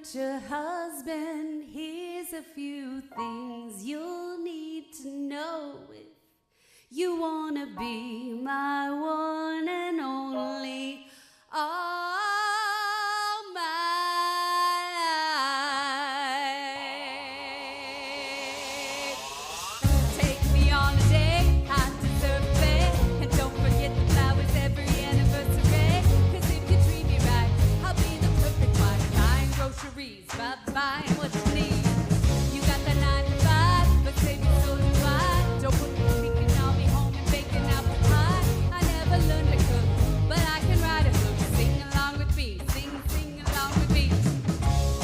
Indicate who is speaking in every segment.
Speaker 1: future husband, here's a few things you'll need to know if you wanna be my one and only all my life. Take me on a day, I deserve a bed, and don't forget the flowers every anniversary. 'Cause if you treat me right, I'll be the perfect wife. Buying groceries, buying what you need. You got that 9 to 5, but save your soul to buy. Don't put me thinking I'll be home and baking apple pie. I never learned to cook, but I can write a book. Sing along with me, sing along with me.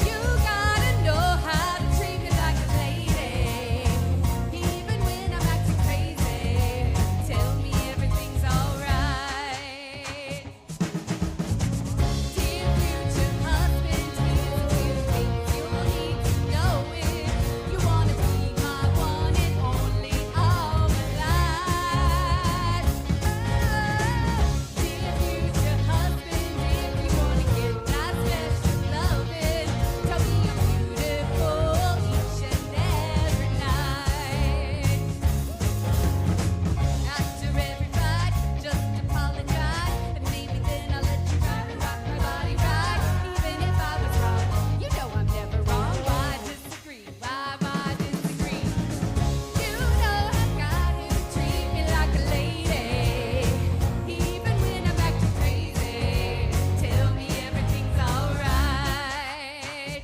Speaker 1: You gotta know how to treat me like a lady, even when I'm acting crazy. Tell me everything's alright. Dear future husband, here's a few things you'll need to know if you wanna be my one and only all my life. Dear future husband, if you wanna get that special loving, tell me I'm beautiful each and every night. After every fight, just apologize, and maybe then I'll let you ride and rock my body right. Even if I was wrong, you know I'm never wrong. Why disagree? Why disagree? You know I've got to treat me like a lady, even when I'm acting crazy. Tell me everything's alright.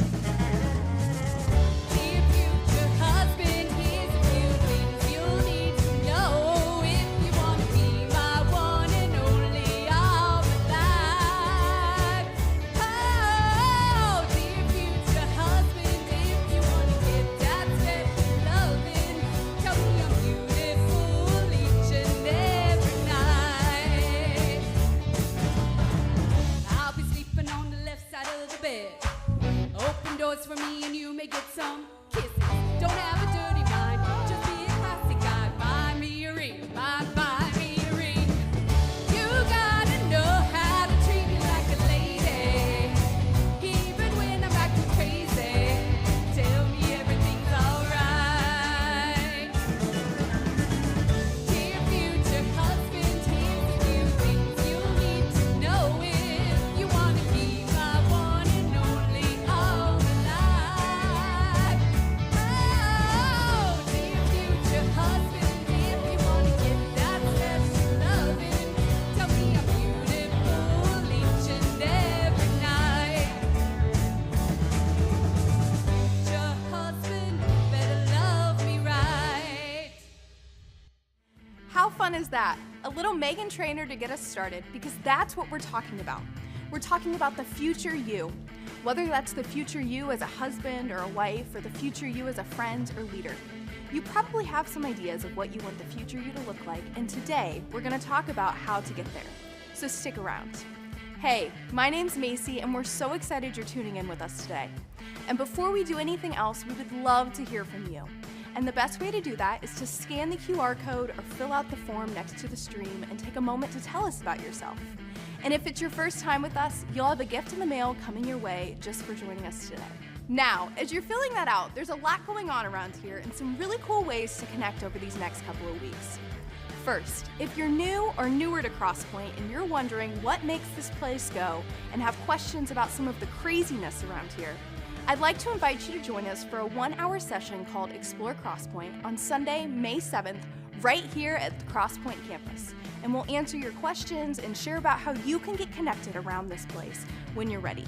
Speaker 1: Dear future husband, here's a few things you'll need to know if you wanna be my one and only all my life. Oh, dear future husband, if you wanna get that special loving, tell me I'm beautiful each and every night. I'll be sleeping on the left side of the bed. Open doors for me and you may get some kisses. Don't have a dirty mind, just be a classy guy. Buy me a ring, buy me a ring. You gotta know how to treat me like a lady, even when I'm acting crazy. Tell me everything's alright. Dear future husband, here's a few things you'll need to know if you wanna be my one and only all my life. Oh, dear future husband, if you wanna get that special loving, tell me I'm beautiful each and every night. Your husband better love me right.
Speaker 2: How fun is that? A little Megan Trainor to get us started, because that's what we're talking about. We're talking about the future you. Whether that's the future you as a husband or a wife, or the future you as a friend or leader. You probably have some ideas of what you want the future you to look like, and today we're going to talk about how to get there. So stick around. Hey, my name's Macy, and we're so excited you're tuning in with us today. And before we do anything else, we would love to hear from you. And the best way to do that is to scan the QR code or fill out the form next to the stream and take a moment to tell us about yourself. And if it's your first time with us, you'll have a gift in the mail coming your way just for joining us today. Now, as you're filling that out, there's a lot going on around here and some really cool ways to connect over these next couple of weeks. First, if you're new or newer to Crosspoint and you're wondering what makes this place go and have questions about some of the craziness around here, I'd like to invite you to join us for a 1-hour session called Explore Crosspoint on Sunday, May 7th, right here at the Crosspoint campus. And we'll answer your questions and share about how you can get connected around this place when you're ready.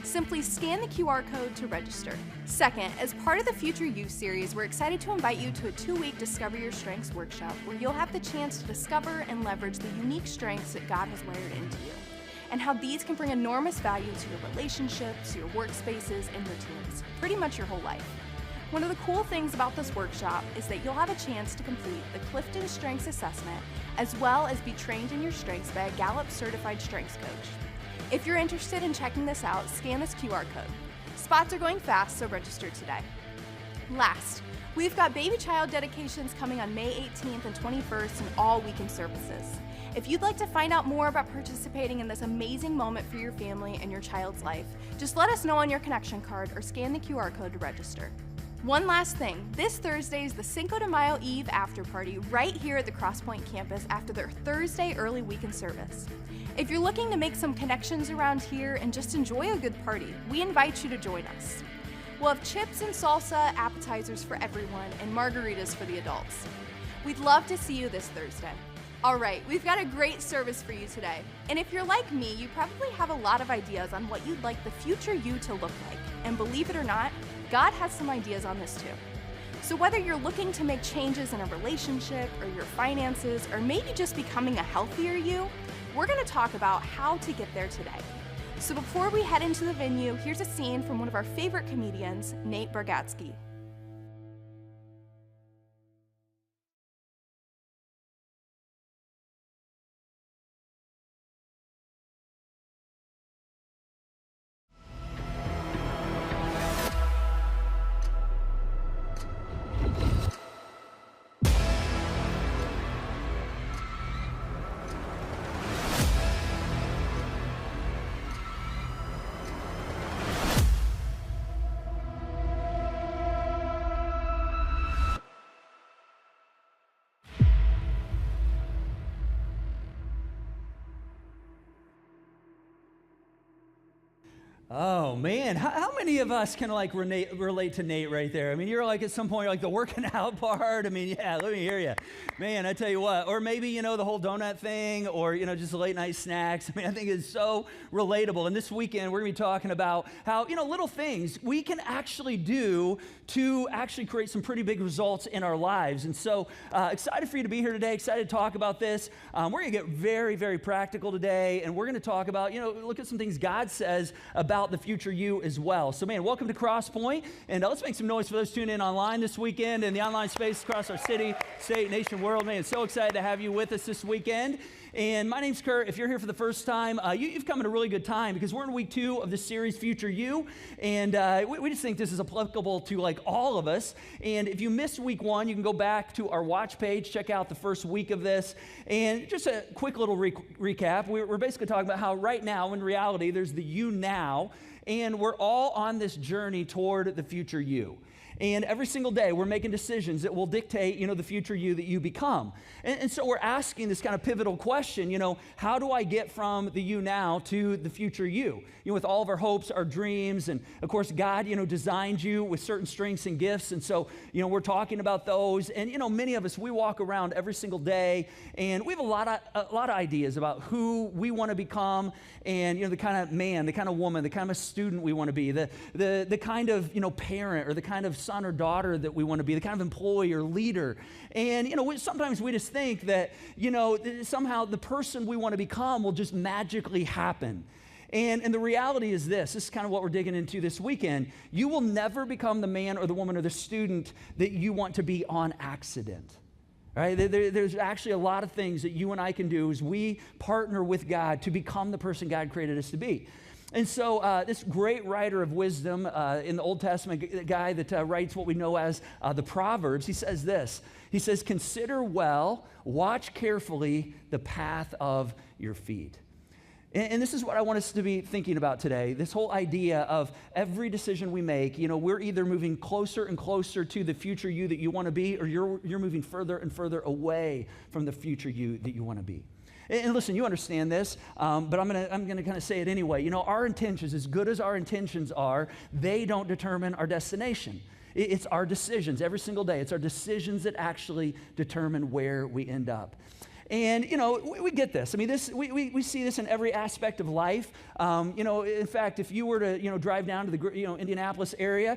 Speaker 2: Simply scan the QR code to register. Second, as part of the Future You series, we're excited to invite you to a 2-week Discover Your Strengths workshop where you'll have the chance to discover and leverage the unique strengths that God has wired into you, and how these can bring enormous value to your relationships, your workspaces, and routines, pretty much your whole life. One of the cool things about this workshop is that you'll have a chance to complete the Clifton Strengths Assessment, as well as be trained in your strengths by a Gallup certified strengths coach. If you're interested in checking this out, scan this QR code. Spots are going fast, so register today. Last, We've got baby child dedications coming on May 18th and 21st and all weekend services. If you'd like to find out more about participating in this amazing moment for your family and your child's life, just let us know on your connection card or scan the QR code to register. One last thing, this Thursday is the Cinco de Mayo Eve after party right here at the Crosspoint campus after their Thursday early weekend service. If you're looking to make some connections around here and just enjoy a good party, we invite you to join us. We'll have chips and salsa, appetizers for everyone, and margaritas for the adults. We'd love to see you this Thursday. All right, we've got a great service for you today. And if you're like me, you probably have a lot of ideas on what you'd like the future you to look like. And believe it or not, God has some ideas on this too. So whether you're looking to make changes in a relationship or your finances, or maybe just becoming a healthier you, we're gonna talk about how to get there today. So before we head into the venue, here's a scene from one of our favorite comedians, Nate Bargatze.
Speaker 3: Oh man, how many of us can like relate to Nate right there? I mean, you're like at some point, you're like the working out part. I mean, yeah, let me hear you. Man, I tell you what. Or maybe, the whole donut thing or, just late night snacks. I mean, I think it's so relatable. And this weekend, we're going to be talking about how, little things we can actually do to actually create some pretty big results in our lives. And so excited for you to be here today, excited to talk about this. We're going to get very, very practical today. And we're going to talk about, look at some things God says about the future you as well. So man, welcome to Crosspoint, and let's make some noise for those tuning in online this weekend in the online space across our city, state, nation, world. Man, so excited to have you with us this weekend. And my name's Kurt. If you're here for the first time, you've come at a really good time because we're in week 2 of the series Future You, and we just think this is applicable to like all of us. And if you missed week 1, you can go back to our watch page, check out the first week of this, and just a quick little recap. We're basically talking about how right now, in reality, there's the you now, and we're all on this journey toward the future you. And every single day, we're making decisions that will dictate, the future you that you become. And so we're asking this kind of pivotal question, how do I get from the you now to the future you? With all of our hopes, our dreams, and of course, God, designed you with certain strengths and gifts. And so, we're talking about those. And, many of us, we walk around every single day, and we have a lot of ideas about who we want to become, and, the kind of man, the kind of woman, the kind of student we want to be, the kind of, parent or the kind of son or daughter that we want to be, the kind of employee or leader. And, sometimes we just think that, somehow the person we want to become will just magically happen. And the reality is this is kind of what we're digging into this weekend. You will never become the man or the woman or the student that you want to be on accident. Right? There's actually a lot of things that you and I can do as we partner with God to become the person God created us to be. And so this great writer of wisdom in the Old Testament, guy that writes what we know as the Proverbs, he says this. He says, "Consider well, watch carefully the path of your feet." And this is what I want us to be thinking about today, this whole idea of every decision we make, we're either moving closer and closer to the future you that you want to be, or you're moving further and further away from the future you that you want to be. And listen, you understand this, but I'm gonna kind of say it anyway. Our intentions, as good as our intentions are, they don't determine our destination. It's our decisions every single day. It's our decisions that actually determine where we end up. And, we get this. I mean, we see this in every aspect of life. In fact, if you were to, drive down to the, Indianapolis area,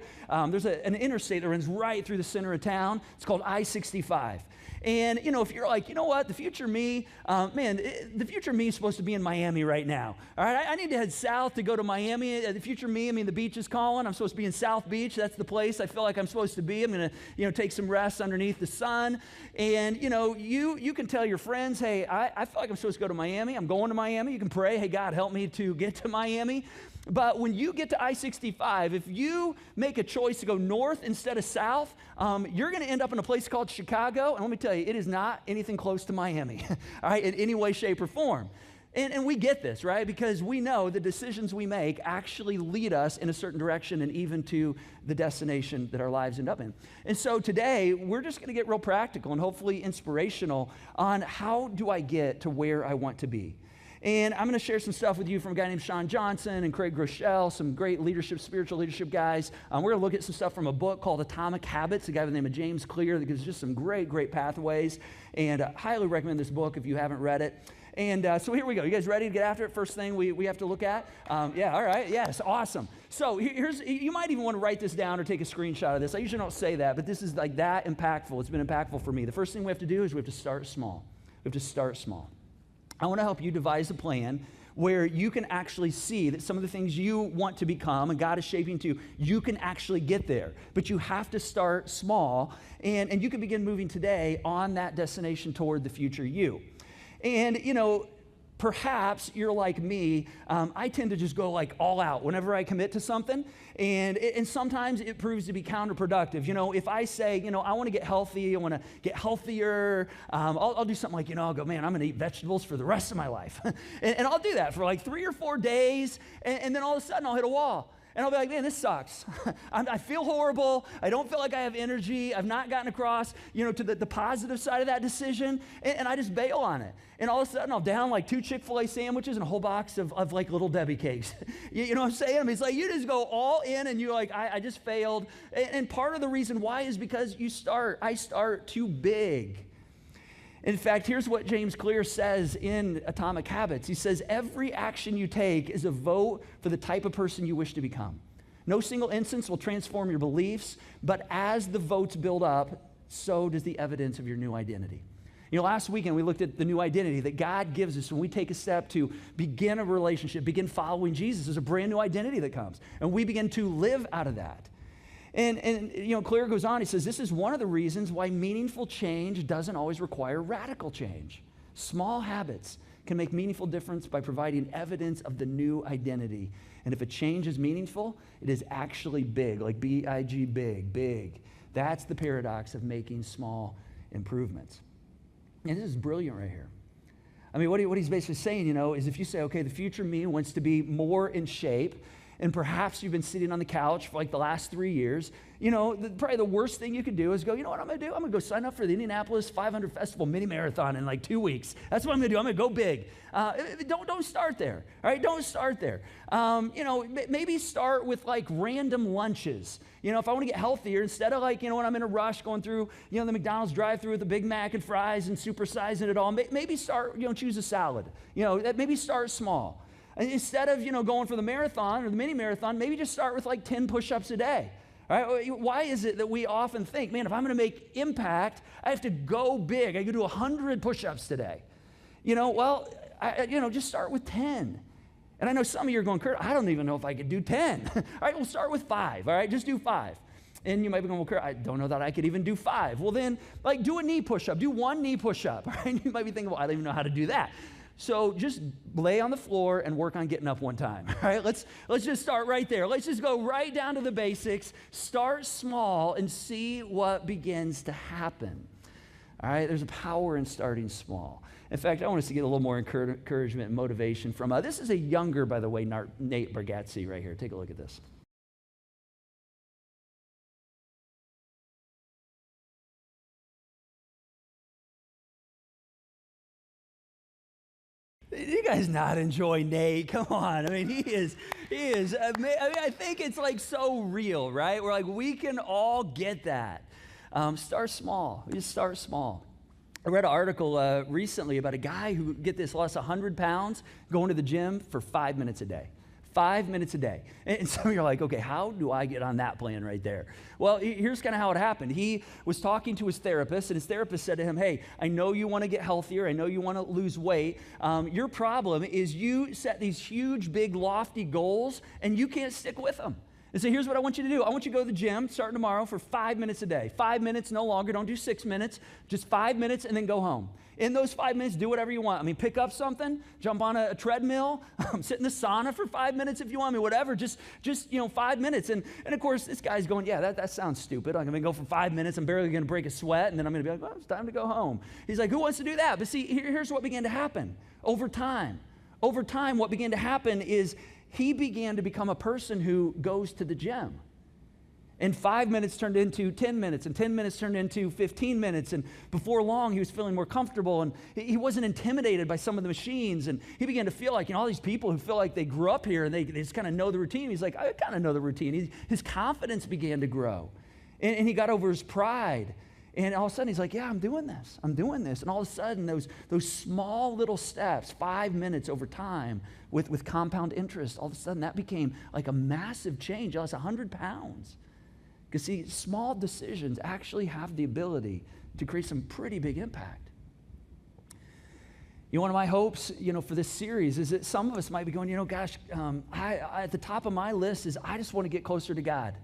Speaker 3: there's an interstate that runs right through the center of town. It's called I-65. And, if you're like, you know what, the future me, the future me is supposed to be in Miami right now. All right, I need to head south to go to Miami. The future me, the beach is calling. I'm supposed to be in South Beach. That's the place I feel like I'm supposed to be. I'm going to, take some rest underneath the sun. And, you can tell your friends, hey, I feel like I'm supposed to go to Miami. I'm going to Miami. You can pray, hey, God, help me to get to Miami. But when you get to I-65, if you make a choice to go north instead of south, you're going to end up in a place called Chicago. And let me tell you, it is not anything close to Miami, all right, in any way, shape, or form. And we get this, right? Because we know the decisions we make actually lead us in a certain direction and even to the destination that our lives end up in. And so today, we're just going to get real practical and hopefully inspirational on how do I get to where I want to be. And I'm going to share some stuff with you from a guy named Sean Johnson and Craig Groeschel, some great spiritual leadership guys. We're going to look at some stuff from a book called Atomic Habits, a guy by the name of James Clear that gives just some great pathways. And I highly recommend this book if you haven't read it. And so here we go. You guys ready to get after it? First thing we have to look at? Yeah, all right. Yes, awesome. So you might even want to write this down or take a screenshot of this. I usually don't say that, but this is like that impactful. It's been impactful for me. The first thing we have to do is we have to start small. We have to start small. I want to help you devise a plan where you can actually see that some of the things you want to become and God is shaping to, you can actually get there. But you have to start small, and you can begin moving today on that destination toward the future you. And, perhaps you're like me. I tend to just go like all out whenever I commit to something. And sometimes it proves to be counterproductive. If I say, I want to get healthy, I want to get healthier, I'll do something like, I'll go, man, I'm going to eat vegetables for the rest of my life. and I'll do that for like 3 or 4 days. And then all of a sudden I'll hit a wall. And I'll be like, man, this sucks. I feel horrible. I don't feel like I have energy. I've not gotten across, to the positive side of that decision. And I just bail on it. And all of a sudden, I'll down like 2 Chick-fil-A sandwiches and a whole box of like Little Debbie cakes. You know what I'm saying? I mean, it's like you just go all in and you're like, I just failed. And part of the reason why is because I start too big. In fact, here's what James Clear says in Atomic Habits. He says, every action you take is a vote for the type of person you wish to become. No single instance will transform your beliefs, but as the votes build up, so does the evidence of your new identity. Last weekend we looked at the new identity that God gives us when we take a step to begin a relationship, begin following Jesus. There's a brand new identity that comes, and we begin to live out of that. And Clear goes on, he says, this is one of the reasons why meaningful change doesn't always require radical change. Small habits can make meaningful difference by providing evidence of the new identity. And if a change is meaningful, it is actually big, like B-I-G, big. That's the paradox of making small improvements. And this is brilliant right here. I mean, what he's basically saying, is if you say, okay, the future me wants to be more in shape, and perhaps you've been sitting on the couch for like the last 3 years, probably the worst thing you could do is go, you know what I'm going to do? I'm going to go sign up for the Indianapolis 500 Festival mini marathon in like 2 weeks. That's what I'm going to do. I'm going to go big. Don't start there. All right, don't start there. Maybe start with like random lunches. If I want to get healthier, instead of like, when I'm in a rush going through, the McDonald's drive-thru with a Big Mac and fries and supersizing it all, maybe start, choose a salad. Maybe start small. Instead of, going for the marathon or the mini marathon, maybe just start with like 10 push-ups a day. All right? Why is it that we often think, man, if I'm going to make impact, I have to go big. I could do 100 push-ups today. Just start with 10. And I know some of you are going, Kurt, I don't even know if I could do 10. All right, we'll start with 5. All right, just do 5. And you might be going, well, Kurt, I don't know that I could even do 5. Well, then, like, do a knee push-up. Do 1 knee push-up. All right? You might be thinking, well, I don't even know how to do that. So just lay on the floor and work on getting up one time, all right? Let's just start right there. Let's just go right down to the basics, start small, and see what begins to happen, all right? There's a power in starting small. In fact, I want us to get a little more encouragement and motivation from, this is a younger, by the way, Nate Bargatze right here. Take a look at this. You guys not enjoy Nate? Come on. I mean, he is, I think it's like so real, right? We're like, we can all get that. Start small. Just start small. I read an article recently about a guy who, get this, lost 100 pounds going to the gym for 5 minutes a day. 5 minutes a day. And so you're like, okay, how do I get on that plan right there? Well, here's kind of how it happened. He was talking to his therapist, and his therapist said to him, hey, I know you want to get healthier. I know you want to lose weight. Your problem is you set these huge, big, lofty goals, and you can't stick with them. And so here's what I want you to do. I want you to go to the gym starting tomorrow for 5 minutes a day. 5 minutes, no longer. Don't do 6 minutes. Just 5 minutes and then go home. In those 5 minutes, do whatever you want. I mean, pick up something, jump on a treadmill, sit in the sauna for 5 minutes if you want. I mean, whatever. Just 5 minutes. And of course, this guy's going, yeah, that sounds stupid. I'm going to go for 5 minutes. I'm barely going to break a sweat. And then I'm going to be like, well, it's time to go home. He's like, who wants to do that? But see, here's what began to happen over time. Over time, what began to happen is he began to become a person who goes to the gym. And 5 minutes turned into 10 minutes, and 10 minutes turned into 15 minutes. And before long, he was feeling more comfortable, and he wasn't intimidated by some of the machines. And he began to feel like, all these people who feel like they grew up here and they just kind of know the routine. He's like, I kind of know the routine. His confidence began to grow. And he got over his pride. And all of a sudden, he's like, yeah, I'm doing this. And all of a sudden, those small little steps, 5 minutes over time with compound interest, all of a sudden, that became like a massive change. That's 100 pounds. Because see, small decisions actually have the ability to create some pretty big impact. One of my hopes, for this series is that some of us might be going, gosh, I at the top of my list is I just want to get closer to God.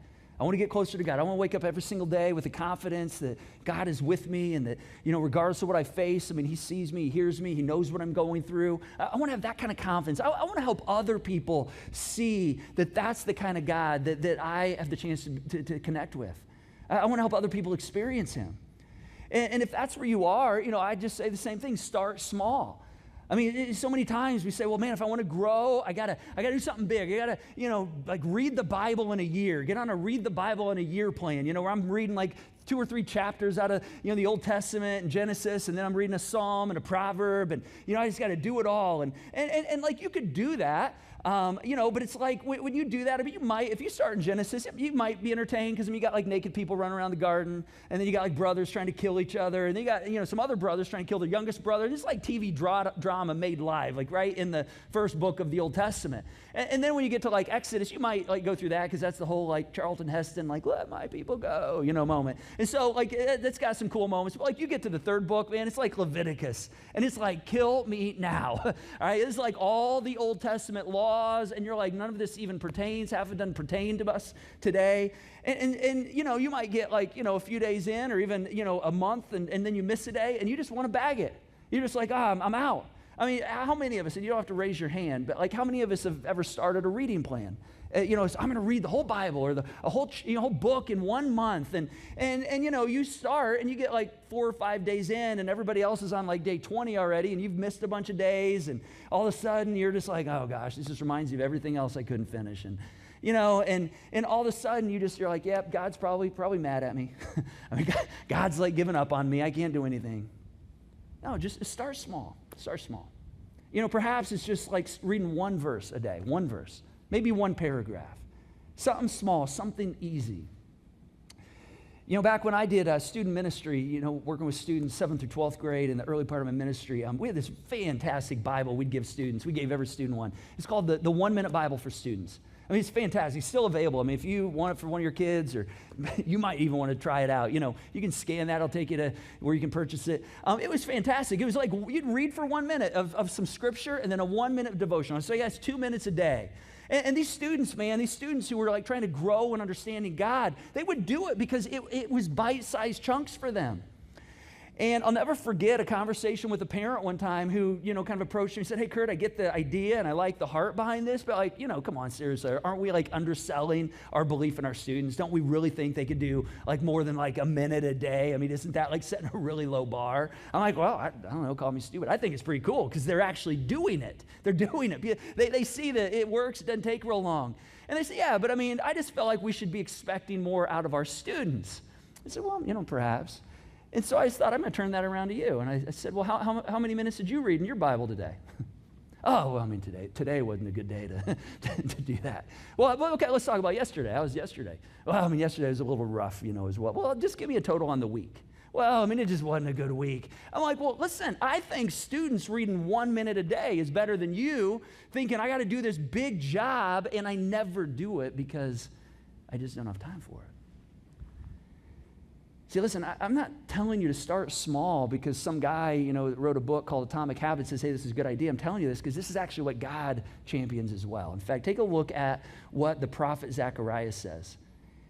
Speaker 3: I want to get closer to God. I want to wake up every single day with the confidence that God is with me and that, regardless of what I face, He sees me, He hears me, He knows what I'm going through. I want to have that kind of confidence. I want to help other people see that that's the kind of God that I have the chance to connect with. I want to help other people experience Him. And if that's where you are, I just say the same thing, start small. So many times we say, well, man, if I want to grow, I gotta do something big. I gotta, read the Bible in a year. Get on a read the Bible in a year plan, where I'm reading 2 or 3 chapters out of, the Old Testament and Genesis, and then I'm reading a Psalm and a proverb, and, I just got to do it all. And you could do that, but it's like when you do that, you might, if you start in Genesis, you might be entertained because you got naked people running around the garden, and then you got brothers trying to kill each other, and then you got, some other brothers trying to kill their youngest brother. It's like TV drama made live, right in the first book of the Old Testament. And then when you get to Exodus, you might go through that because that's the whole Charlton Heston, let my people go, moment. And so that's got some cool moments. But you get to the third book, man, it's like Leviticus, and it's kill me now. All right, it's all the Old Testament laws, and you're none of this even pertains, doesn't pertain to us today. And you might get a few days in, or even a month, and then you miss a day, and you just want to bag it. You're just I'm out. How many of us, and you don't have to raise your hand, but how many of us have ever started a reading plan? I'm going to read the whole Bible or a whole whole book in 1 month, and you start and you get 4 or 5 days in, and everybody else is on day 20 already, and you've missed a bunch of days, and all of a sudden you're just oh gosh, this just reminds you of everything else I couldn't finish, and and all of a sudden you're yep, God's probably mad at me. God's giving up on me. I can't do anything. No, just start small. Start small. Perhaps it's just reading one verse a day, one verse. Maybe one paragraph, something small, something easy. Back when I did student ministry, working with students 7th through 12th grade in the early part of my ministry, we had this fantastic Bible we'd give students. We gave every student one. It's called the 1 Minute Bible for Students. It's fantastic. It's still available. If you want it for one of your kids, or you might even want to try it out, you can scan that. It'll take you to where you can purchase it. It was fantastic. It was you'd read for 1 minute of some scripture and then a 1 minute devotional. So it's 2 minutes a day. And these students, man, who were trying to grow in understanding God, they would do it because it was bite-sized chunks for them. And I'll never forget a conversation with a parent one time who, kind of approached me and said, hey, Kurt, I get the idea and I like the heart behind this, but come on, seriously, aren't we underselling our belief in our students? Don't we really think they could do more than a minute a day? Isn't that setting a really low bar? I'm well, I don't know, call me stupid. I think it's pretty cool because they're actually doing it. They're doing it. They see that it works, it doesn't take real long. And they say, yeah, but I just felt like we should be expecting more out of our students. I said, well, perhaps. And so I just thought, I'm going to turn that around to you. And I said, well, how many minutes did you read in your Bible today? Oh, well, today wasn't a good day to do that. Well, okay, let's talk about yesterday. How was yesterday? Well, yesterday was a little rough, as well. Well, just give me a total on the week. Well, I mean, it just wasn't a good week. I'm like, well, listen, I think students reading 1 minute a day is better than you thinking I got to do this big job and I never do it because I just don't have time for it. See, listen, I'm not telling you to start small because some guy, that wrote a book called Atomic Habits says, hey, this is a good idea. I'm telling you this because this is actually what God champions as well. In fact, take a look at what the prophet Zechariah says.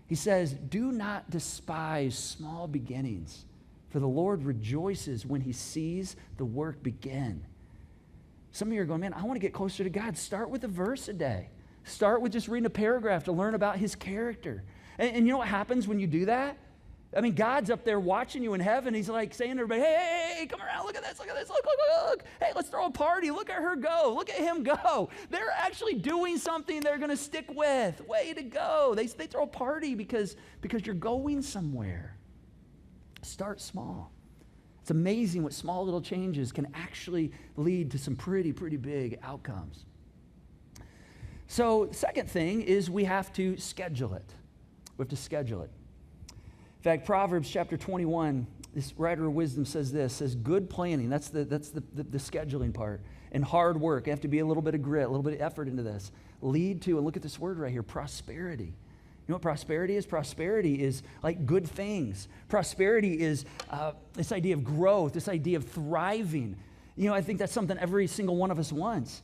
Speaker 3: He says, do not despise small beginnings, for the Lord rejoices when he sees the work begin. Some of you are going, man, I want to get closer to God. Start with a verse a day. Start with just reading a paragraph to learn about his character. And you know what happens when you do that? I mean, God's up there watching you in heaven. He's like saying to everybody, hey, come around, look at this, look. Hey, let's throw a party. Look at her go. Look at him go. They're actually doing something they're going to stick with. Way to go. They throw a party because you're going somewhere. Start small. It's amazing what small little changes can actually lead to some pretty big outcomes. So the second thing is we have to schedule it. We have to schedule it. In fact, Proverbs chapter 21, this writer of wisdom says good planning, that's the scheduling part, and hard work, you have to be a little bit of grit, a little bit of effort into this, lead to, and look at this word right here, prosperity. You know what prosperity is? Prosperity is like good things. Prosperity is this idea of growth, this idea of thriving. I think that's something every single one of us wants.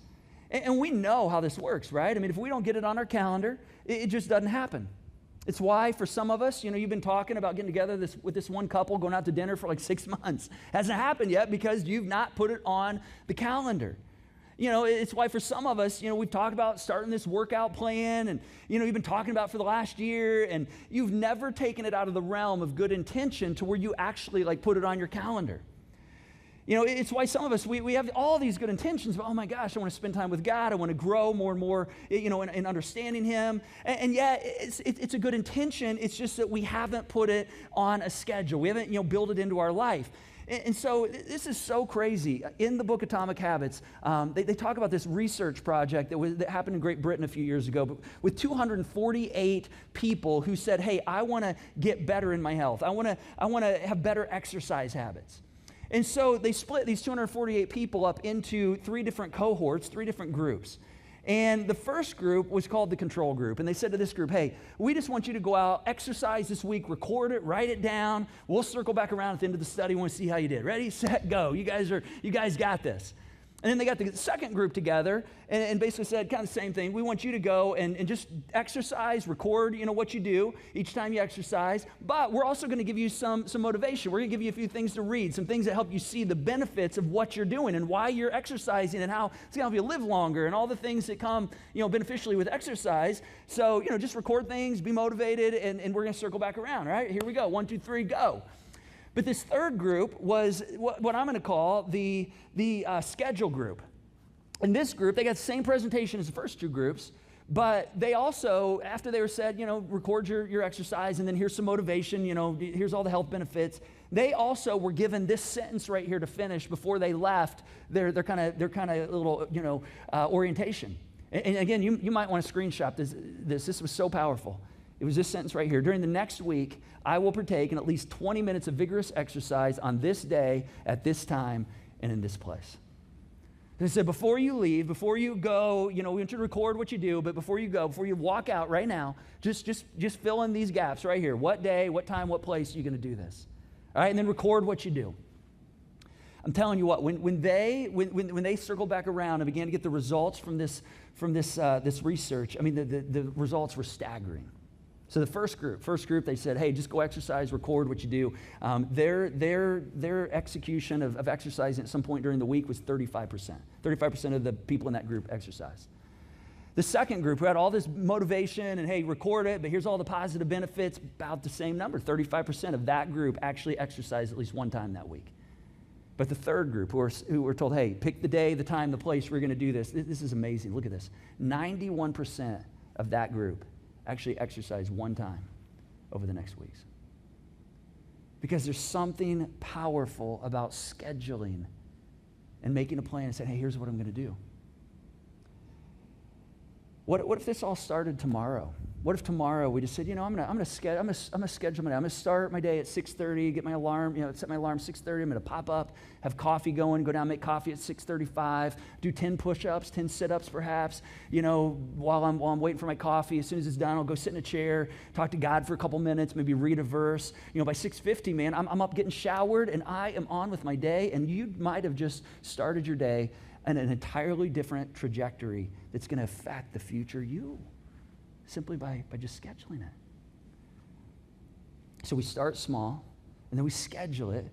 Speaker 3: And we know how this works, right? I mean, if we don't get it on our calendar, it just doesn't happen. It's why for some of us, you've been talking about getting together with this one couple, going out to dinner for like 6 months. Hasn't happened yet because you've not put it on the calendar. It's why for some of us, we've talked about starting this workout plan and, you've been talking about for the last year and you've never taken it out of the realm of good intention to where you actually put it on your calendar. It's why some of us, we have all these good intentions, but oh my gosh, I want to spend time with God. I want to grow more and more, in understanding him. And yet, it's a good intention. It's just that we haven't put it on a schedule. We haven't, built it into our life. And so this is so crazy. In the book Atomic Habits, they talk about this research project that happened in Great Britain a few years ago, but with 248 people who said, hey, I want to get better in my health. I want to have better exercise habits. And so they split these 248 people up into 3 different cohorts, 3 different groups. And the first group was called the control group. And they said to this group, hey, we just want you to go out, exercise this week, record it, write it down. We'll circle back around at the end of the study. We want to see how you did. Ready, set, go. You guys got this. And then they got the second group together and basically said kind of the same thing. We want you to go and just exercise, record, what you do each time you exercise. But we're also going to give you some motivation. We're going to give you a few things to read, some things that help you see the benefits of what you're doing and why you're exercising and how it's going to help you live longer and all the things that come, beneficially with exercise. So, just record things, be motivated, and we're going to circle back around, right? Here we go. 1, 2, 3, go. But this third group was what I'm going to call the schedule group. In this group, they got the same presentation as the first 2 groups, but they also, after they were said, record your exercise, and then here's some motivation, here's all the health benefits. They also were given this sentence right here to finish before they left their kind of little, orientation. And again, you might want to screenshot this. This was so powerful. It was this sentence right here. During the next week, I will partake in at least 20 minutes of vigorous exercise on this day, at this time, and in this place. They said, before you leave, before you go, we want you to record what you do, but before you go, before you walk out right now, just fill in these gaps right here. What day, what time, what place are you going to do this? All right, and then record what you do. I'm telling you what, when they circled back around and began to get the results from this research, I mean, the results were staggering. So the first group, they said, hey, just go exercise, record what you do. Their execution of exercising at some point during the week was 35%. 35% of the people in that group exercised. The second group, who had all this motivation and, hey, record it, but here's all the positive benefits, about the same number. 35% of that group actually exercised at least one time that week. But the third group, who were told, hey, pick the day, the time, the place we're going to do this. This is amazing. Look at this. 91% of that group actually exercise one time over the next weeks. Because there's something powerful about scheduling and making a plan and saying, hey, here's what I'm going to do. What if this all started tomorrow? What if tomorrow we just said, I'm gonna schedule my day. I'm gonna start my day at 6:30, get my alarm, set my alarm 6:30. I'm gonna pop up, have coffee going, go down, make coffee at 6:35, do 10 push-ups, 10 sit-ups perhaps, while I'm waiting for my coffee. As soon as it's done, I'll go sit in a chair, talk to God for a couple minutes, maybe read a verse. By 6:50, man, I'm up getting showered and I am on with my day, and you might have just started your day in an entirely different trajectory that's gonna affect the future you. Simply by just scheduling it. So we start small, and then we schedule it,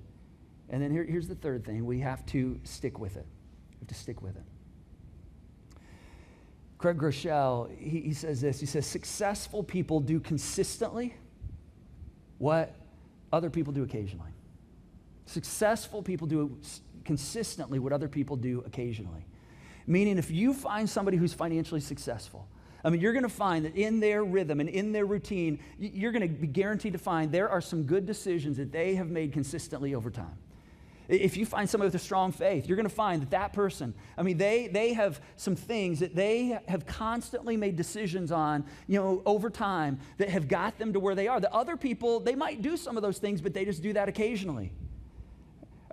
Speaker 3: and then here's the third thing. We have to stick with it. We have to stick with it. Craig Groeschel, he says this. He says, successful people do consistently what other people do occasionally. Successful people do consistently what other people do occasionally. Meaning if you find somebody who's financially successful, you're going to find that in their rhythm and in their routine, you're going to be guaranteed to find there are some good decisions that they have made consistently over time. If you find somebody with a strong faith, you're going to find that person, they have some things that they have constantly made decisions on, over time that have got them to where they are. The other people, they might do some of those things, but they just do that occasionally.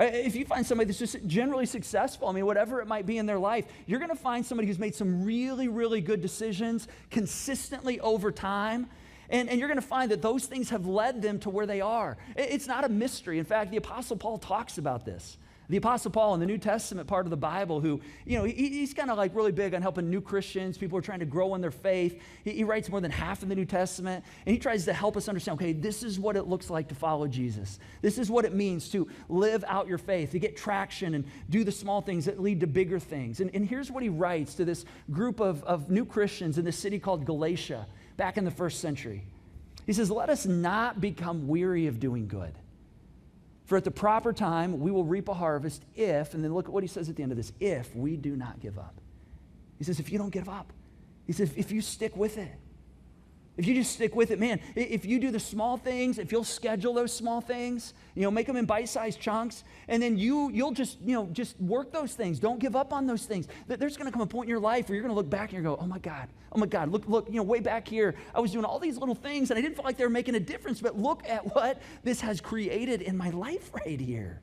Speaker 3: If you find somebody that's just generally successful, whatever it might be in their life, you're going to find somebody who's made some really, really good decisions consistently over time. And you're going to find that those things have led them to where they are. It's not a mystery. In fact, the Apostle Paul talks about this. The Apostle Paul in the New Testament part of the Bible, who, he's kind of like really big on helping new Christians, people who are trying to grow in their faith. He writes more than half of the New Testament, and he tries to help us understand, okay, this is what it looks like to follow Jesus. This is what it means to live out your faith, to get traction and do the small things that lead to bigger things. And here's what he writes to this group of new Christians in this city called Galatia back in the first century. He says, let us not become weary of doing good. For at the proper time, we will reap a harvest if, and then look at what he says at the end of this, if we do not give up. He says, if you don't give up. He says, if you stick with it. If you just stick with it, man, if you do the small things, if you'll schedule those small things, make them in bite-sized chunks, and then you'll just work those things. Don't give up on those things. There's going to come a point in your life where you're going to look back and you're going to go, oh my God, look, way back here, I was doing all these little things, and I didn't feel like they were making a difference, but look at what this has created in my life right here.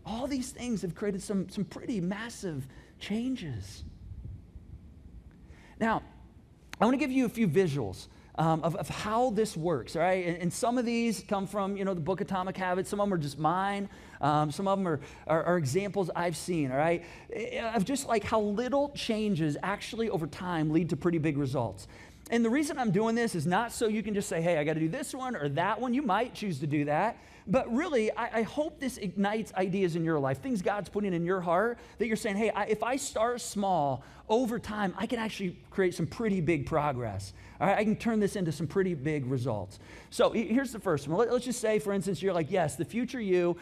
Speaker 3: All these things have created some pretty massive changes. Now, I want to give you a few visuals of how this works, all right? And some of these come from, the book Atomic Habits. Some of them are just mine. Some of them are examples I've seen, all right? Of just like how little changes actually over time lead to pretty big results. And the reason I'm doing this is not so you can just say, hey, I got to do this one or that one. You might choose to do that. But really, I hope this ignites ideas in your life, things God's putting in your heart that you're saying, hey, if I start small, over time, I can actually create some pretty big progress. All right, I can turn this into some pretty big results. So here's the first one. Let's just say, for instance, you're like, yes, the future you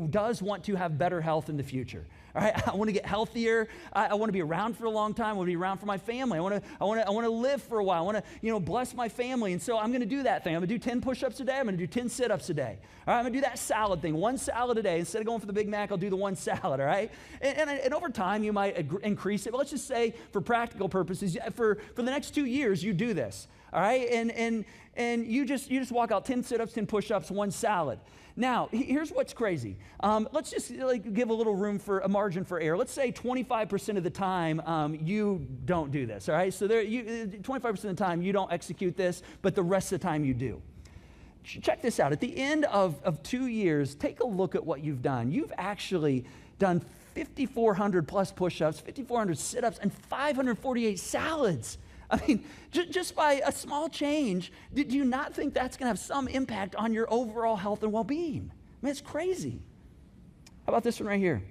Speaker 3: does want to have better health in the future. All right, I want to get healthier. I want to be around for a long time. I want to be around for my family. I want to live for a while. I want to, bless my family. And so I'm going to do that thing. I'm going to do 10 push-ups a day. I'm going to do 10 sit-ups a day. All right, I'm going to do that salad thing. One salad a day. Instead of going for the Big Mac, I'll do the one salad, all right? And over time, you might increase it. But let's just say, for practical purposes, for the next 2 years, you do this, all right? And you just walk out 10 sit-ups, 10 push-ups, one salad. Now, here's what's crazy. Let's just give a little a margin for error. Let's say 25% of the time you don't do this, all right? So 25% of the time you don't execute this, but the rest of the time you do. Check this out. At the end of 2 years, take a look at what you've done. You've actually done 5,400 plus push-ups, 5,400 sit-ups, and 548 salads. I mean, just by a small change, do you not think that's going to have some impact on your overall health and well-being? I mean, it's crazy. How about this one right here?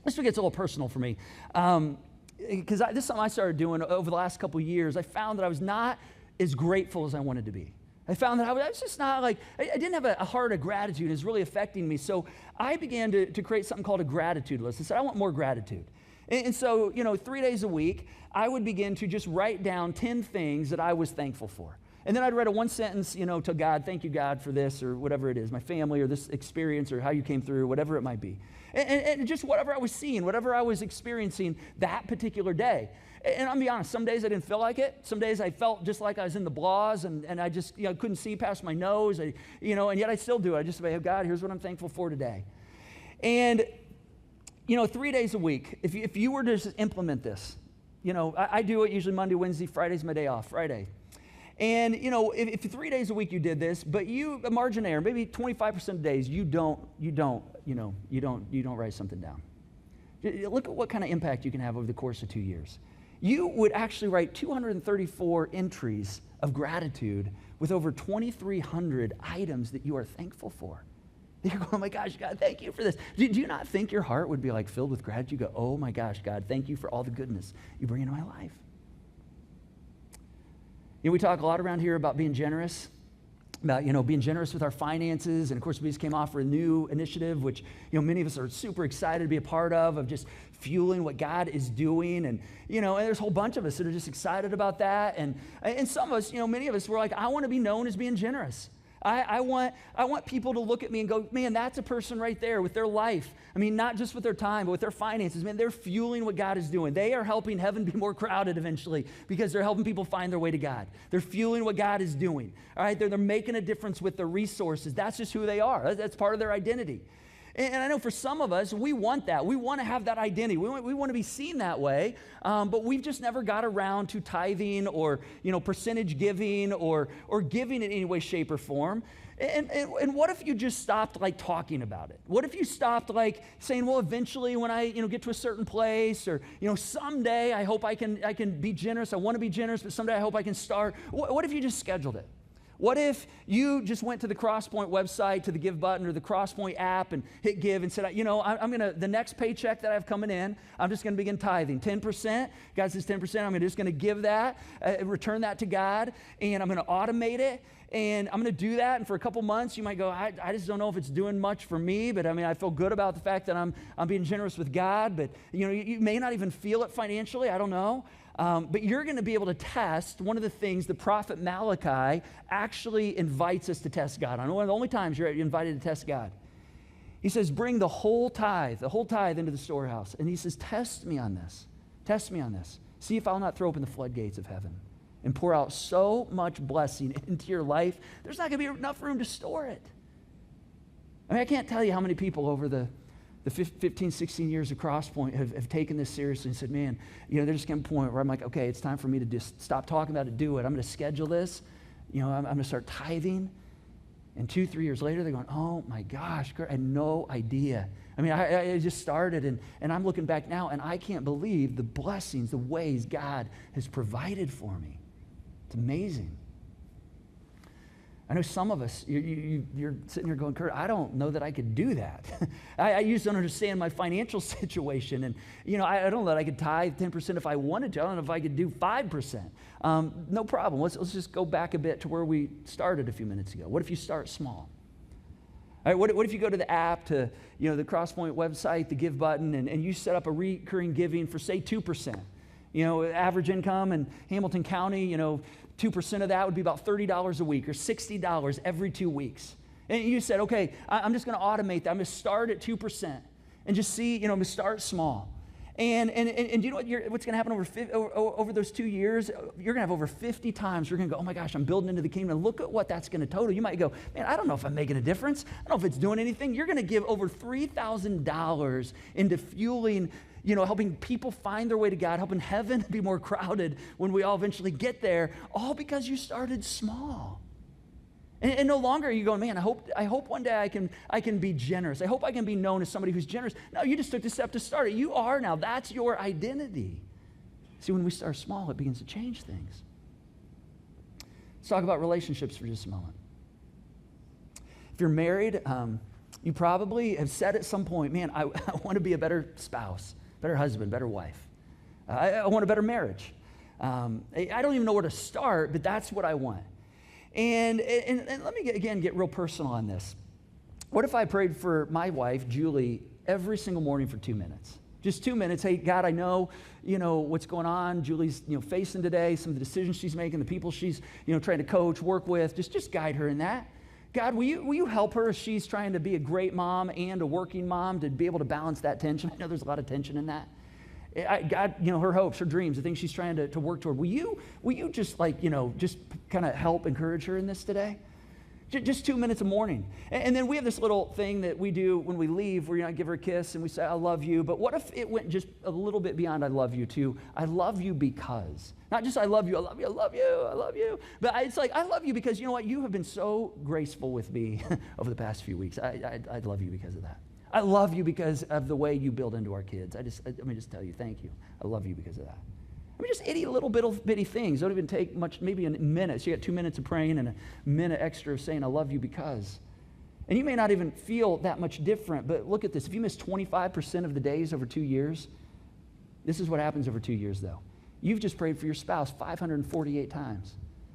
Speaker 3: This one gets a little personal for me. Because this is something I started doing over the last couple of years. I found that I was not as grateful as I wanted to be. I found that I was just not I didn't have a heart of gratitude. It was really affecting me. So I began to create something called a gratitude list. I said, I want more gratitude. And so, 3 days a week, I would begin to just write down 10 things that I was thankful for. And then I'd write a one sentence, to God, thank you, God, for this, or whatever it is, my family, or this experience, or how you came through, whatever it might be. And just whatever I was seeing, whatever I was experiencing that particular day. And I'll be honest, some days I didn't feel like it. Some days I felt just like I was in the blahs, and I just couldn't see past my nose, and yet I still do. I just say, hey, God, here's what I'm thankful for today. And, 3 days a week, if you were to just implement this, I do it usually Monday, Wednesday, Friday's my day off, Friday. And, if 3 days a week you did this, but a margin error, maybe 25% of days, you don't write something down. Look at what kind of impact you can have over the course of 2 years. You would actually write 234 entries of gratitude with over 2,300 items that you are thankful for. You're going, oh my gosh, God, thank you for this. Do you not think your heart would be like filled with gratitude? You go, oh my gosh, God, thank you for all the goodness you bring into my life. We talk a lot around here about being generous, about, being generous with our finances. And of course, we just came off a new initiative, which, many of us are super excited to be a part of just fueling what God is doing. And, and there's a whole bunch of us that are just excited about that. And some of us, many of us were like, I want to be known as being generous. I want people to look at me and go, man, that's a person right there with their life. I mean, not just with their time, but with their finances. Man, they're fueling what God is doing. They are helping heaven be more crowded eventually because they're helping people find their way to God. They're fueling what God is doing. All right, they're making a difference with their resources. That's just who they are. That's part of their identity. And I know for some of us, we want that. We want to have that identity. We want to be seen that way, but we've just never got around to tithing or, percentage giving or giving in any way, shape, or form. And what if you just stopped, talking about it? What if you stopped, saying, well, eventually when I, get to a certain place or, someday I hope I can be generous. I want to be generous, but someday I hope I can start. What if you just scheduled it? What if you just went to the CrossPoint website, to the Give button or the CrossPoint app and hit give and said, I'm going to, the next paycheck that I have coming in, I'm just going to begin tithing. 10%, God says 10%, I'm just going to give that, return that to God, and I'm going to automate it. And I'm going to do that, and for a couple months, you might go, I just don't know if it's doing much for me, but I feel good about the fact that I'm being generous with God, but you may not even feel it financially, I don't know. But you're going to be able to test one of the things the prophet Malachi actually invites us to test God on. One of the only times you're invited to test God. He says, bring the whole tithe into the storehouse. And he says, test me on this. Test me on this. See if I'll not throw open the floodgates of heaven and pour out so much blessing into your life, there's not going to be enough room to store it. I can't tell you how many people over the 15, 16 years of CrossPoint have taken this seriously and said, man, they're just getting to a point where I'm like, okay, it's time for me to just stop talking about it, do it. I'm going to schedule this. I'm going to start tithing. And 2-3 years later, they're going, oh my gosh, I had no idea. I just started, and I'm looking back now, and I can't believe the blessings, the ways God has provided for me. It's amazing. I know some of us, you're sitting here going, Kurt, I don't know that I could do that. I used to understand my financial situation, and I don't know that I could tithe 10% if I wanted to. I don't know if I could do 5%. No problem. Let's just go back a bit to where we started a few minutes ago. What if you start small? All right, what if you go to the app, to the CrossPoint website, the Give button, and you set up a recurring giving for, say, 2%. Average income in Hamilton County, 2% of that would be about $30 a week or $60 every 2 weeks. And you said, okay, I'm just going to automate that. I'm going to start at 2% and just see, I'm going to start small. And you know what's going to happen over those 2 years? You're going to have over 50 times. You're going to go, oh my gosh, I'm building into the kingdom. And look at what that's going to total. You might go, man, I don't know if I'm making a difference. I don't know if it's doing anything. You're going to give over $3,000 into fueling, helping people find their way to God, helping heaven be more crowded when we all eventually get there, all because you started small. And no longer are you going, man, I hope one day I can be generous. I hope I can be known as somebody who's generous. No, you just took the step to start it. You are now. That's your identity. See, when we start small, it begins to change things. Let's talk about relationships for just a moment. If you're married, you probably have said at some point, man, I want to be a better spouse, better husband, better wife. I want a better marriage. I don't even know where to start, but that's what I want. And let me get real personal on this. What if I prayed for my wife, Julie, every single morning for 2 minutes? Just 2 minutes. Hey, God, I know, what's going on. Julie's, facing today, some of the decisions she's making, the people she's, trying to coach, work with. Just guide her in that. God, will you help her as she's trying to be a great mom and a working mom to be able to balance that tension? I know there's a lot of tension in that. God, her hopes, her dreams, the things she's trying to work toward. Will you just just kind of help encourage her in this today? Just 2 minutes a morning. And then we have this little thing that we do when we leave where I give her a kiss and we say, I love you. But what if it went just a little bit beyond I love you to I love you because. Not just I love you, I love you, I love you, I love you. But it's like I love you because you know what? You have been so graceful with me over the past few weeks. I love you because of that. I love you because of the way you build into our kids. Let me just tell you, thank you. I love you because of that. I mean, just little bitty things. Don't even take much, maybe a minute. So you got 2 minutes of praying and a minute extra of saying, I love you because. And you may not even feel that much different, but look at this. If you miss 25% of the days over 2 years, this is what happens over 2 years, though. You've just prayed for your spouse 548 times.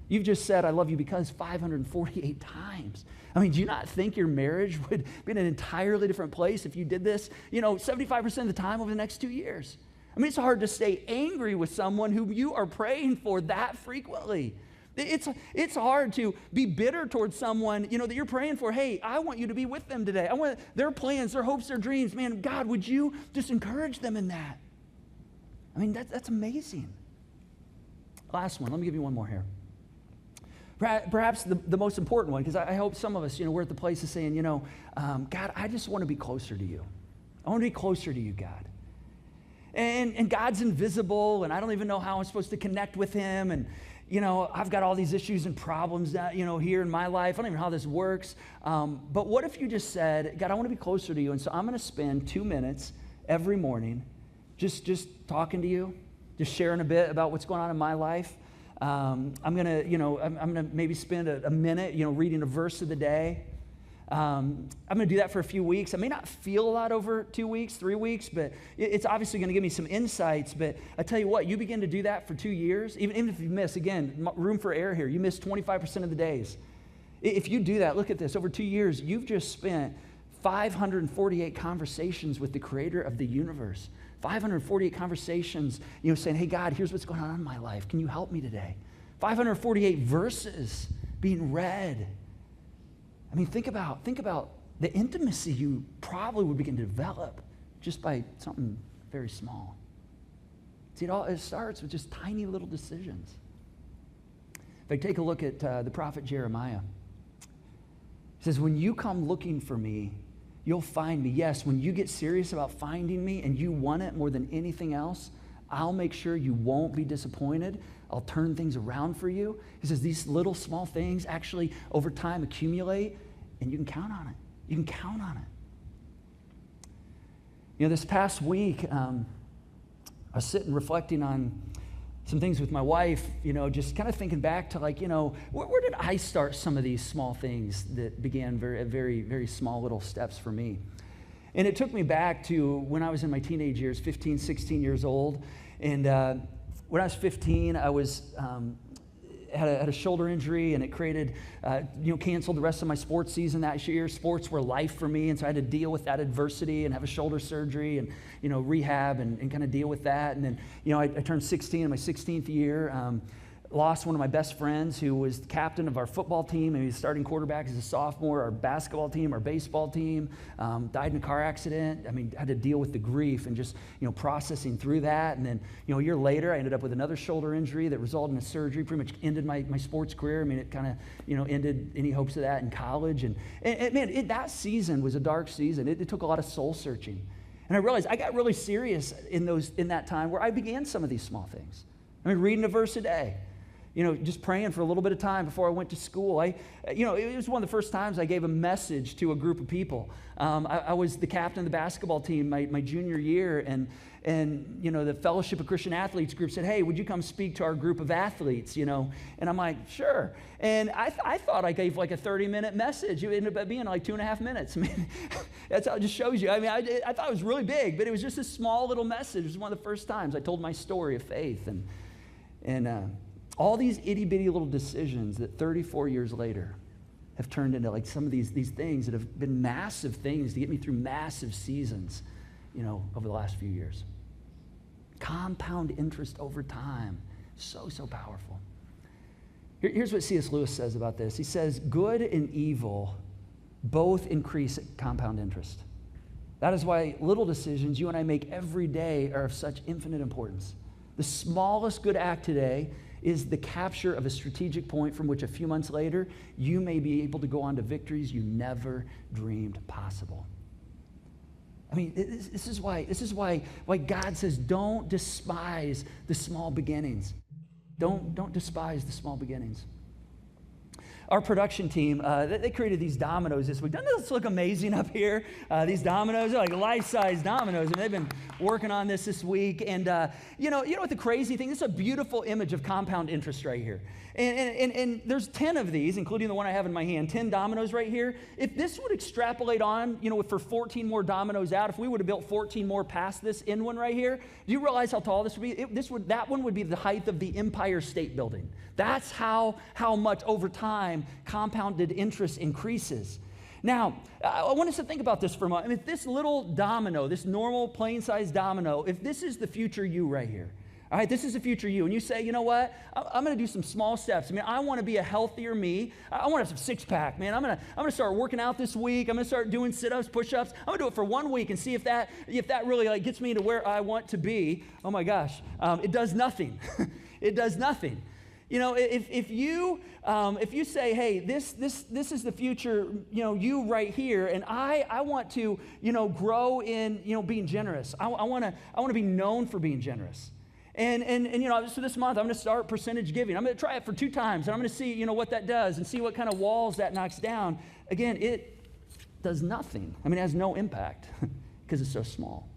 Speaker 3: You've just said, I love you because 548 times. I mean, do you not think your marriage would be in an entirely different place if you did this, 75% of the time over the next 2 years? I mean, it's hard to stay angry with someone who you are praying for that frequently. It's hard to be bitter towards someone, that you're praying for. Hey, I want you to be with them today. I want their plans, their hopes, their dreams. Man, God, would you just encourage them in that? I mean, that's amazing. Last one. Let me give you one more here. Perhaps the most important one, because I hope some of us, we're at the place of saying, God, I just want to be closer to you. I want to be closer to you, God. And God's invisible, and I don't even know how I'm supposed to connect with him. And, I've got all these issues and problems that, here in my life. I don't even know how this works. But what if you just said, God, I want to be closer to you. And so I'm going to spend 2 minutes every morning just talking to you, just sharing a bit about what's going on in my life. I'm going to maybe spend a minute, reading a verse of the day. I'm going to do that for a few weeks. I may not feel a lot over 2 weeks, 3 weeks, but it's obviously going to give me some insights. But I tell you what, you begin to do that for 2 years, even if you miss, again, room for error here, you miss 25% of the days. If you do that, look at this, over 2 years, you've just spent 548 conversations with the creator of the universe. 548 conversations, saying, hey, God, here's what's going on in my life. Can you help me today? 548 verses being read. I mean, think about the intimacy you probably would begin to develop just by something very small. See, it starts with just tiny little decisions. If I take a look at the prophet Jeremiah, he says, when you come looking for me, you'll find me. Yes, when you get serious about finding me and you want it more than anything else, I'll make sure you won't be disappointed. I'll turn things around for you. He says these little small things actually over time accumulate, and you can count on it. You can count on it. This past week, I was sitting reflecting on some things with my wife, just kind of thinking back to where did I start some of these small things that began very, very small little steps for me. And it took me back to when I was in my teenage years, 15, 16 years old. And when I was 15, I was had a shoulder injury, and it created, canceled the rest of my sports season that year. Sports were life for me, and so I had to deal with that adversity and have a shoulder surgery and, rehab and kind of deal with that. And then, I turned 16 in my 16th year. Lost one of my best friends who was the captain of our football team, and he was starting quarterback as a sophomore. Our basketball team, our baseball team, died in a car accident. I mean, I had to deal with the grief and just, processing through that. And then, a year later, I ended up with another shoulder injury that resulted in a surgery, pretty much ended my sports career. I mean, it kind of, ended any hopes of that in college. And man, that season was a dark season. It took a lot of soul searching. And I realized I got really serious in that time where I began some of these small things. I mean, reading a verse a day. Just praying for a little bit of time before I went to school. It was one of the first times I gave a message to a group of people. I was the captain of the basketball team my junior year, and the Fellowship of Christian Athletes group said, hey, would you come speak to our group of athletes, And I'm like, sure. And I thought I gave like a 30-minute message. It ended up being like 2.5 minutes. I mean, that's how it just shows you. I mean, I thought it was really big, but it was just a small little message. It was one of the first times I told my story of faith. And all these itty-bitty little decisions that 34 years later have turned into like some of these things that have been massive things to get me through massive seasons over the last few years. Compound interest over time. So powerful. Here's what C.S. Lewis says about this. He says, good and evil both increase compound interest. That is why little decisions you and I make every day are of such infinite importance. The smallest good act today is the capture of a strategic point from which a few months later, you may be able to go on to victories you never dreamed possible. I mean, this is why God says, don't despise the small beginnings. Don't despise the small beginnings. Our production team, they created these dominoes this week. Doesn't this look amazing up here? These dominoes are like life-size dominoes, and they've been working on this week. And you know what the crazy thing? This is a beautiful image of compound interest right here. And there's 10 of these, including the one I have in my hand, 10 dominoes right here. If this would extrapolate on, for 14 more dominoes out, if we would have built 14 more past this end one right here, do you realize how tall this would be? That one would be the height of the Empire State Building. That's how much over time compounded interest increases. Now, I want us to think about this for a moment. If this little domino, this normal plain-sized domino, if this is the future you right here, all right, this is the future you, and you say, you know what, I'm going to do some small steps. I mean, I want to be a healthier me. I want to have some six-pack, man. I'm going to start working out this week. I'm going to start doing sit-ups, push-ups. I'm going to do it for 1 week and see if that really gets me to where I want to be. Oh my gosh, it does nothing. It does nothing. If you say, hey, this is the future, you right here, and I want to, grow in, being generous. I want to be known for being generous. And so this month, I'm going to start percentage giving. I'm going to try it for 2 times, and I'm going to see, what that does and see what kind of walls that knocks down. Again, it does nothing. I mean, it has no impact because it's so small.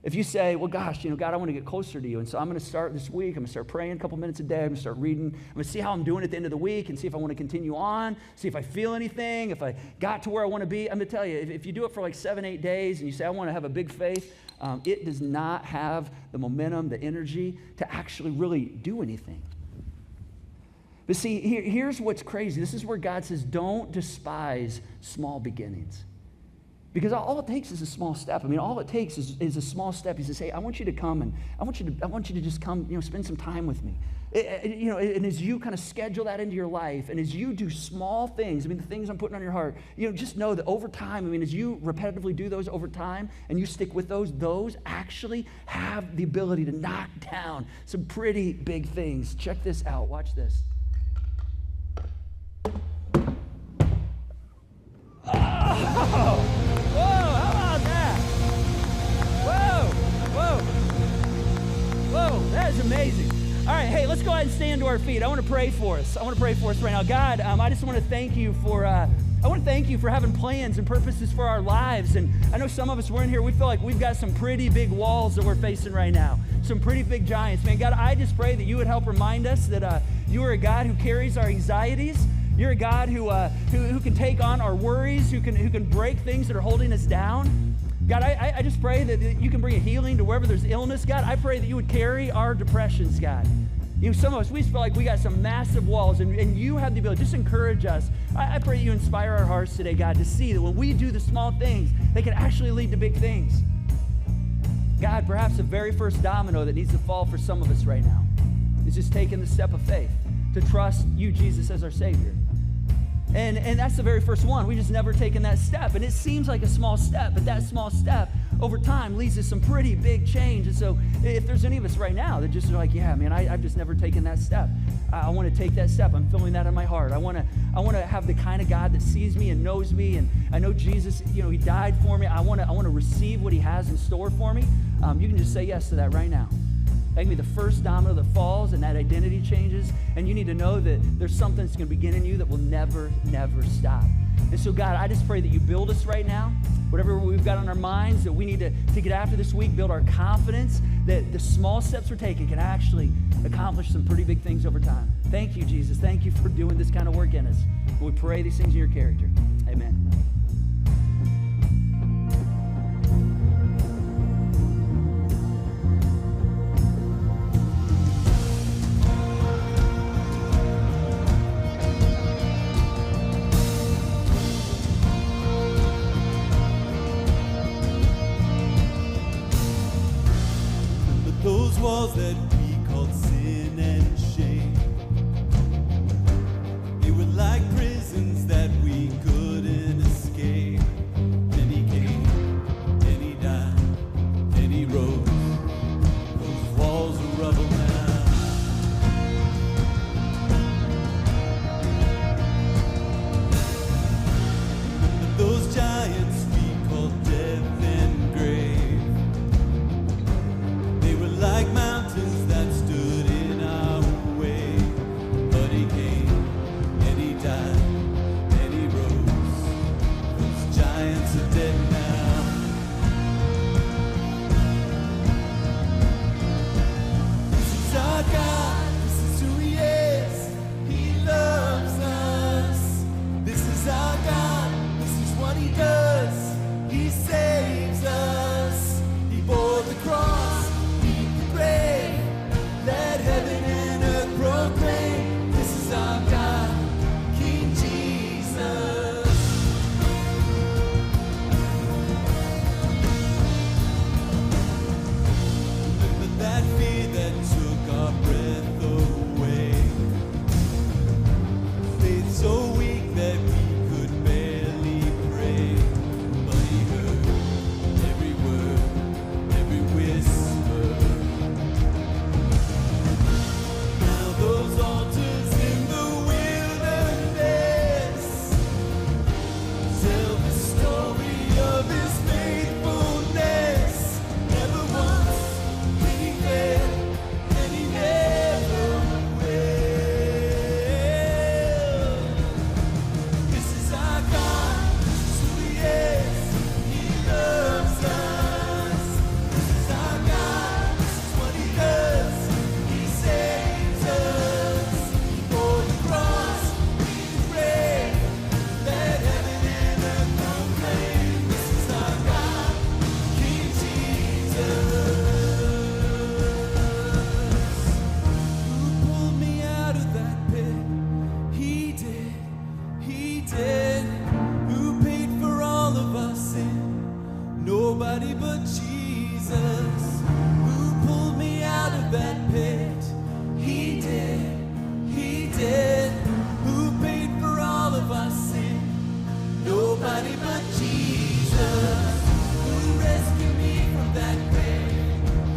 Speaker 3: If you say, well, gosh, God, I want to get closer to you, and so I'm going to start this week. I'm going to start praying a couple minutes a day. I'm going to start reading. I'm going to see how I'm doing at the end of the week and see if I want to continue on, see if I feel anything, if I got to where I want to be. I'm going to tell you, if you do it for like 7-8 days and you say, I want to have a big faith, it does not have the momentum, the energy to actually really do anything. But see, here's what's crazy. This is where God says, don't despise small beginnings. Because all it takes is a small step. I mean, all it takes is a small step. He says, hey, I want you to come, and I want you to just come, spend some time with me. And as you kind of schedule that into your life, and as you do small things, I mean, the things I'm putting on your heart, just know that over time, I mean, as you repetitively do those over time, and you stick with those actually have the ability to knock down some pretty big things. Check this out. Watch this. Oh! Whoa, how about that? Whoa, that is amazing. All right, hey, let's go ahead and stand to our feet. I want to pray for us. Right now. God, I just want to thank you for having plans and purposes for our lives. And I know some of us, we're in here, we feel like we've got some pretty big walls that we're facing right now, some pretty big giants. Man, God, I just pray that you would help remind us that you are a God who carries our anxieties. You're a God who can take on our worries, who can break things that are holding us down. God, I just pray that you can bring a healing to wherever there's illness. God, I pray that you would carry our depressions, God. Some of us, we just feel like we got some massive walls, and you have the ability. Just encourage us. I pray that you inspire our hearts today, God, to see that when we do the small things, they can actually lead to big things. God, perhaps the very first domino that needs to fall for some of us right now is just taking the step of faith to trust you, Jesus, as our Savior. And that's the very first one. We just never taken that step. And it seems like a small step, but that small step over time leads to some pretty big change. And so if there's any of us right now that just are like, yeah, man, I've just never taken that step. I want to take that step. I'm feeling that in my heart. I want to have the kind of God that sees me and knows me. And I know Jesus, he died for me. I want to receive what he has in store for me. You can just say yes to that right now. That can be the first domino that falls and that identity changes. And you need to know that there's something that's going to begin in you that will never, never stop. And so, God, I just pray that you build us right now. Whatever we've got on our minds that we need to get after this week, build our confidence that the small steps we're taking can actually accomplish some pretty big things over time. Thank you, Jesus. Thank you for doing this kind of work in us. We pray these things in your character. Amen.
Speaker 4: that we called sin and shame. They were like prisons that we couldn't escape. Then he came, and he died, and he rose. Those walls are rubble now. But those giants we called death and grave, they were like mountains that stood in our way. But he came, and he died, and he rose. Those giants are dead now. This is our God, this is who he is. He loves us. This is our God, this is what he does. He saves us. He bore the cross, beat the grave. Let heaven and earth proclaim. This is our God, King Jesus. Remember that fear that took our breath away. Faith so weak that we could barely pray. But he heard every word, every whisper. Now those altars in the wilderness tell the story of his faithfulness. Never once did he fail, and he never will. This is our God, this is who he is. He loves us. This is our God, this is what he does. He saves us. He bore the cross, beat the grave. Let heaven and earth proclaim. This is our God, King Jesus. Who pulled me out of that pit? He did, he did. Who paid for all of our sin? Nobody but Jesus. Who pulled me out of that pit? He did, he did. Who paid for all of our sin? Nobody but Jesus. Who rescued me from that grave?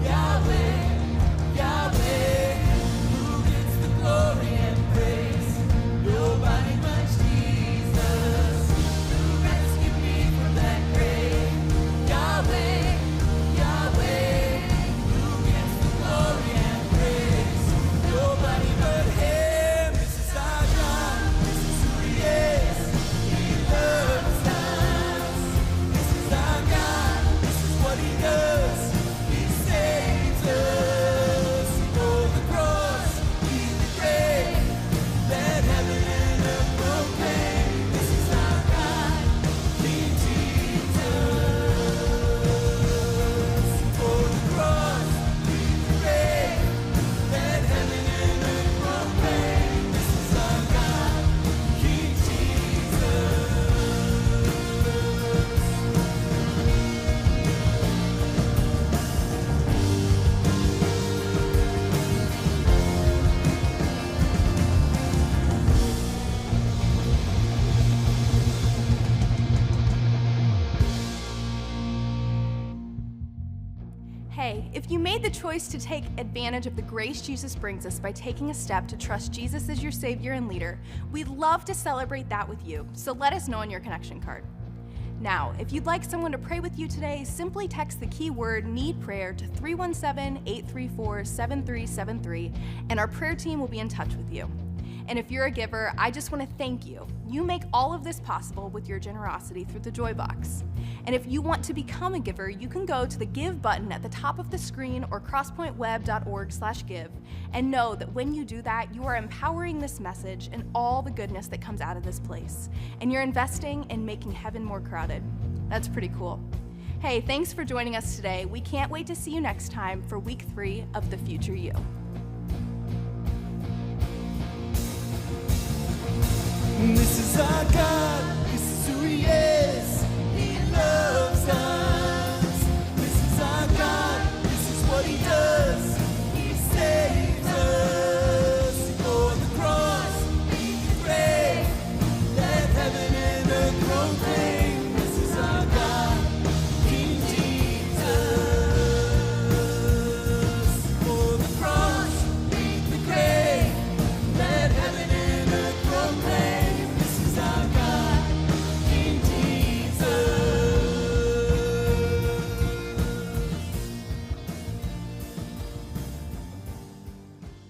Speaker 4: Yahweh, Yahweh. Who gets the glory and praise? Nobody but Jesus. Who rescued me from that grave? Yahweh, Yahweh. Who gets the glory and praise? Nobody but him. This is our God. This is who he is. He loves us. This is our God. This is what he does. He saves us. He bore the cross, beat the grave. Let heaven and earth proclaim. This is our God, King Jesus. He bore the cross, beat the grave. Let heaven and earth proclaim. This is our God, King Jesus.
Speaker 2: Hey, if you made the choice to take advantage of the grace Jesus brings us by taking a step to trust Jesus as your Savior and leader, we'd love to celebrate that with you, so let us know on your connection card. Now, if you'd like someone to pray with you today, simply text the keyword "need prayer" to 317-834-7373, and our prayer team will be in touch with you. And if you're a giver, I just want to thank you. You make all of this possible with your generosity through the Joy Box. And if you want to become a giver, you can go to the Give button at the top of the screen or crosspointweb.org/give, and know that when you do that, you are empowering this message and all the goodness that comes out of this place. And you're investing in making heaven more crowded. That's pretty cool. Hey, thanks for joining us today. We can't wait to see you next time for week 3 of The Future You.
Speaker 4: This is our God.